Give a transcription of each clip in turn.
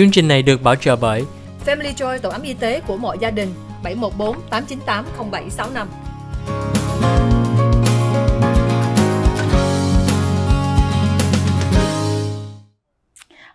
Chương trình này được bảo trợ bởi Family Joy, tổ ấm y tế của mọi gia đình, 714 898 0765.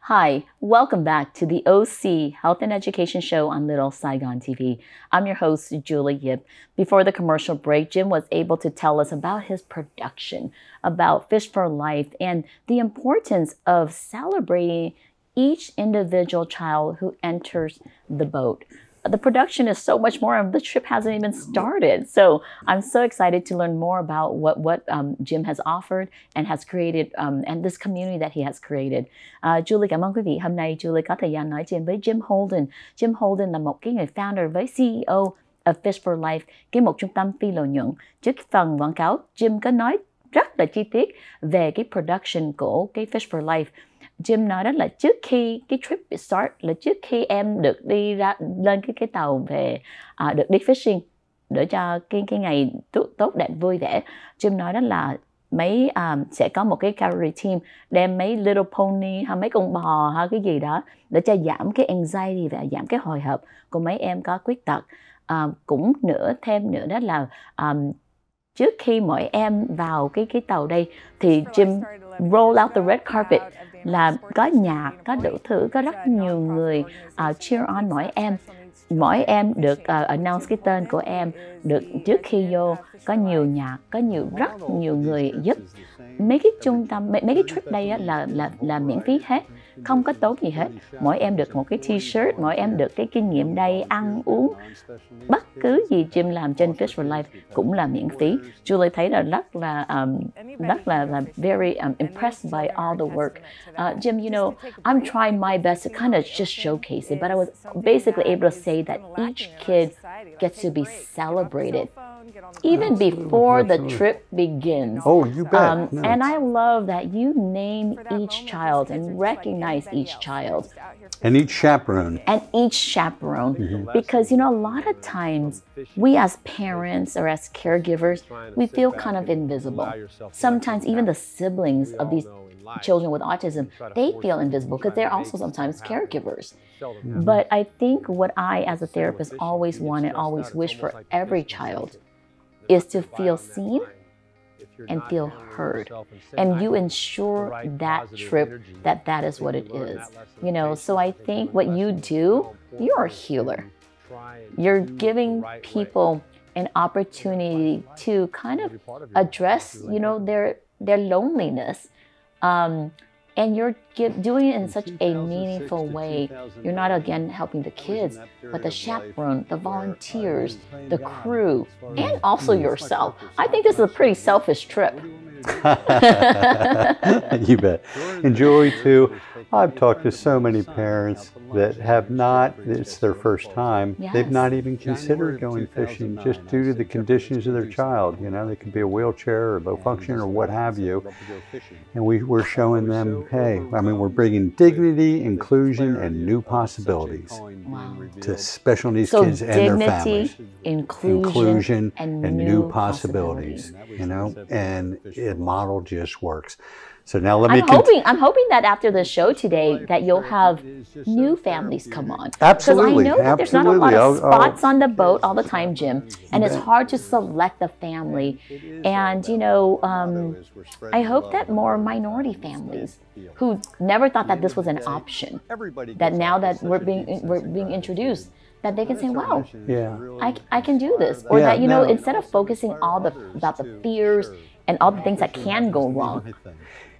Hi, welcome back to the OC Health and Education Show on Little Saigon TV. I'm your host, Julie Yip. Before the commercial break, Jim was able to tell us about his production, about Fish for Life, and the importance of celebrating each individual child who enters the boat. The production is so much more, and the trip hasn't even started. So I'm so excited to learn more about what Jim has offered and has created, and this community that he has created. Julie cảm ơn quý vị. Hôm nay Julie có thời gian nói chuyện với Jim Holden. Jim Holden là một cái người founder với CEO of Fish for Life, cái một trung tâm phi lợi nhuận. Trước phần quảng cáo, Jim có nói rất là chi tiết về cái production của cái Fish for Life. Jim nói đó là trước khi cái trip start, là trước khi em được đi ra lên cái tàu về, được đi fishing để cho cái ngày tốt đẹp vui vẻ. Jim nói đó là mấy sẽ có một cái career team đem mấy little pony hay mấy con bò hay cái gì đó để cho giảm cái anxiety và giảm cái hồi hộp của mấy em có khuyết tật. Cũng thêm nữa đó là trước khi mỗi em vào cái tàu đây thì Jim roll out the red carpet, là có nhạc, có đủ thứ, có rất nhiều người cheer on mỗi em được announce cái tên của em được trước khi vô, có nhiều nhạc, có rất nhiều người giúp. Mấy cái trung tâm, mấy cái trip đây á, là miễn phí hết, không có tốn gì hết. Mỗi em được một cái t-shirt, mỗi em được cái kinh nghiệm đây, ăn uống, bất cứ gì Jim làm trên Fish for Life cũng là miễn phí. Julie thấy là rất là very impressed by all the work. Jim, you know, I'm trying my best to kind of just showcase it, but I was basically able to say that each kid gets to be celebrated even before the trip begins. Oh, you bet. No. And I love that you name each child and recognize each child. And each chaperone. Because, you know, a lot of times we as parents or as caregivers, we feel kind of invisible. Sometimes even the siblings of these children with autism, they feel invisible because they're also sometimes caregivers. But I think what I, as a therapist, always want and always wish for every child is to feel seen and feel heard. And you ensure that trip that is what it is. You know, so I think what you do, you're a healer. You're giving people an opportunity to kind of address, you know, their loneliness. And you're doing it in such a meaningful way. You're not, again, helping the kids, but the chaperone, the volunteers, the crew, and also yourself. I think this is a pretty selfish trip. You bet. Enjoy too. I've talked to so many parents that have not, it's their first time, yes. They've not even considered going fishing just due to the conditions of their child. You know, they could be a wheelchair or low function or what have you. And we're showing them, hey, I mean, we're bringing dignity, inclusion, and new possibilities to special needs kids and their families. Inclusion, and new possibilities, you know, and the model just works. So now let me. I'm hoping that after the show today, that you'll have new families come on. Absolutely, because I know that there's not a lot of spots on the boat all the time, Jim, and it's hard to select the family. And you know, I hope that more minority families who never thought that this was an option, that now that we're being introduced, that they can say, wow, yeah, I can do this. Or that, you know, instead of focusing about the fears and all the things that can go wrong.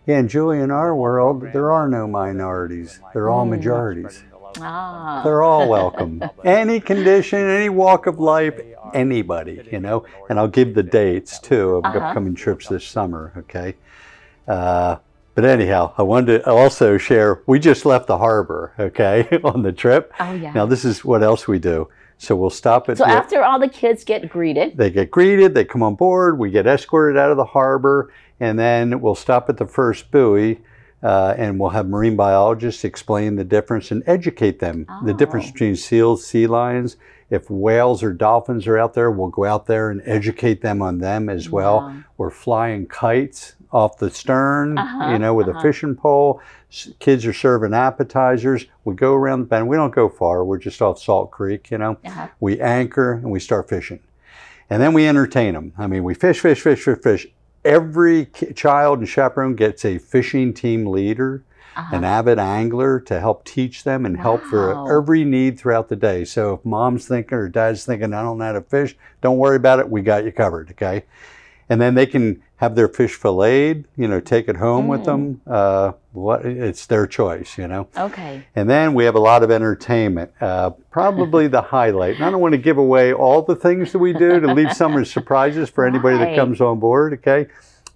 Yeah, and Julie, in our world, there are no minorities. They're all majorities. They're all welcome. Any condition, any walk of life, anybody, you know. And I'll give the dates, too, of upcoming trips this summer, okay? But anyhow, I wanted to also share, we just left the harbor, okay, on the trip. Oh, yeah. Now, this is what else we do. So we'll stop at... So after all the kids get greeted... They get greeted, they come on board, we get escorted out of the harbor, and then we'll stop at the first buoy, and we'll have marine biologists explain the difference and educate them. The difference between seals, sea lions, If whales or dolphins are out there, we'll go out there and educate them on them as well. Wow. We're flying kites off the stern, you know, with a fishing pole. Kids are serving appetizers. We go around the bend. We don't go far. We're just off Salt Creek, you know. We anchor and we start fishing. And then we entertain them. I mean, we fish, fish, fish, fish, fish. Every child and chaperone gets a fishing team leader, an avid angler to help teach them and help for every need throughout the day. So if mom's thinking or dad's thinking, I don't know how to fish, don't worry about it. We got you covered, okay? And then they can have their fish filleted, you know, take it home with them. It's their choice, you know. Okay. And then we have a lot of entertainment. Probably the highlight. And I don't want to give away all the things that we do to leave some as surprises for anybody that comes on board, okay?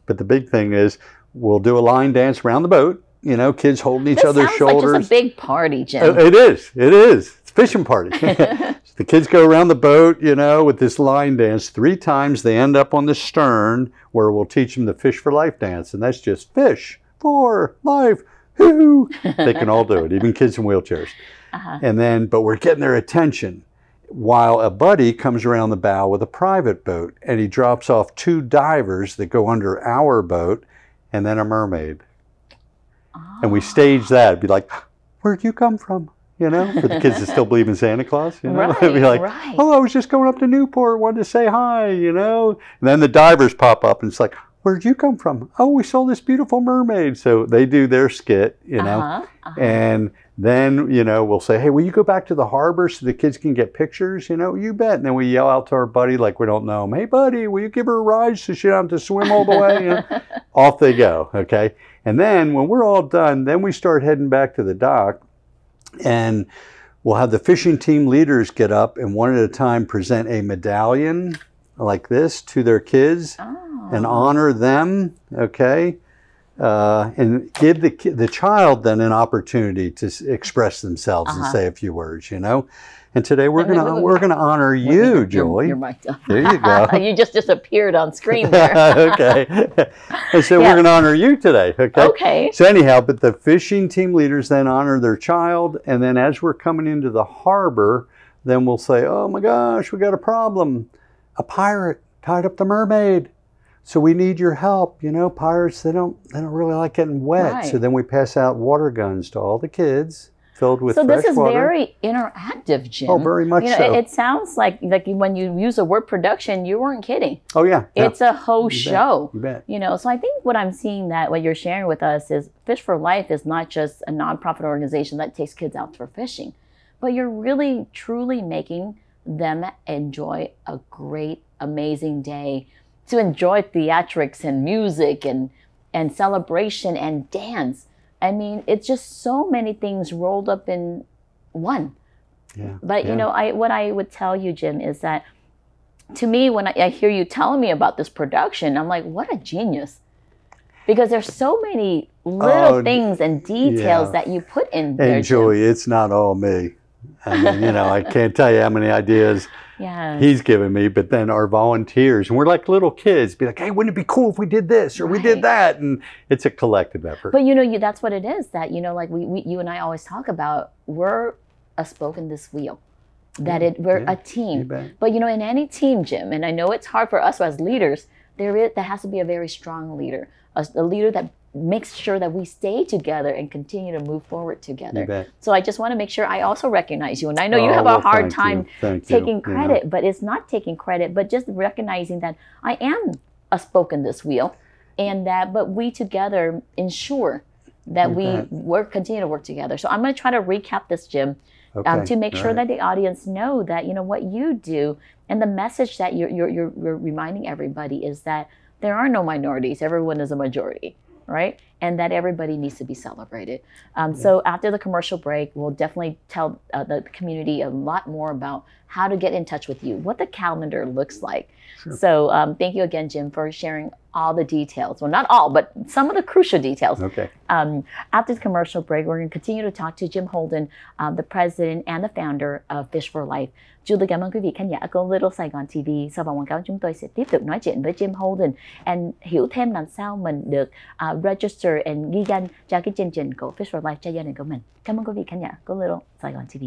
But the big thing is we'll do a line dance around the boat. You know, kids holding each other's shoulders. Like just a big party, Jim. It is. It is. It's a fishing party. So the kids go around the boat, you know, with this line dance 3 times. They end up on the stern where we'll teach them the Fish for Life dance. And that's just fish for life. Hoo! They can all do it, even kids in wheelchairs. And then, but we're getting their attention while a buddy comes around the bow with a private boat and he drops off 2 divers that go under our boat and then a mermaid. And we stage that. It'd be like, where'd you come from? You know, for the kids that still believe in Santa Claus, you know. It'd be like, oh, I was just going up to Newport, wanted to say hi, you know. And then the divers pop up and it's like, where'd you come from? Oh, we saw this beautiful mermaid. So they do their skit, you know. And then, you know, we'll say, hey, will you go back to the harbor so the kids can get pictures? You know, you bet. And then we yell out to our buddy like we don't know him. Hey, buddy, will you give her a ride so she don't have to swim all the way? You know? Off they go, okay? And then when we're all done, then we start heading back to the dock and we'll have the fishing team leaders get up and one at a time present a medallion like this to their kids and honor them, okay? And give the child then an opportunity to express themselves and say a few words, you know. And today we're gonna honor you, Julie. You're right. There you go. You just disappeared on screen there. Okay. And so we're gonna honor you today. Okay. Okay. So anyhow, but the fishing team leaders then honor their child, and then as we're coming into the harbor, then we'll say, "Oh my gosh, we got a problem! A pirate tied up the mermaid. So we need your help." You know, pirates they don't really like getting wet. So then we pass out water guns to all the kids. Filled with fresh water. So this is very interactive, Jim. Oh, very much so. It sounds like when you use the word production, you weren't kidding. Oh, yeah. It's a whole show. You bet. You know, so I think what I'm seeing that what you're sharing with us is Fish for Life is not just a nonprofit organization that takes kids out for fishing, but you're really, truly making them enjoy a great, amazing day, to enjoy theatrics and music and celebration and dance. I mean, it's just so many things rolled up in one. Yeah. But, you know, what I would tell you, Jim, is that to me, when I hear you telling me about this production, I'm like, what a genius. Because there's so many little things and details that you put in there, And Julie, it's not all me. I mean, you know, I can't tell you how many ideas he's given me, but then our volunteers, and we're like little kids, be like, hey, wouldn't it be cool if we did this or we did that? And it's a collective effort. But, you know, that's what it is, that, you know, like you and I always talk about, we're a spoke in this wheel, that we're a team. But, you know, in any team, Jim, and I know it's hard for us as leaders, there has to be a very strong leader, a leader that makes sure that we stay together and continue to move forward together. So I just want to make sure I also recognize you. And I know you have a hard time taking credit, but it's not taking credit, but just recognizing that I am a spoke in this wheel, and but we together ensure that we continue to work together. So I'm going to try to recap this, Jim, to make sure that the audience know that, you know, what you do and the message that you're reminding everybody is that there are no minorities. Everyone is a majority. Right? And that everybody needs to be celebrated. So after the commercial break, we'll definitely tell the community a lot more about how to get in touch with you, what the calendar looks like. So thank you again, Jim, for sharing all the details. Well, not all, but some of the crucial details. After the commercial break, we're going to continue to talk to Jim Holden, the president and the founder of Fish for Life. Julie cảm ơn quý vị khán giả của Little Saigon TV. Sau vòng quảng cáo, chúng tôi sẽ tiếp tục nói chuyện với Jim Holden and hiểu thêm làm sao mình được register and ghi danh cho cái chương trình của Fish for Life cho gia đình của mình. Cảm ơn quý vị khán giả của Little Saigon TV.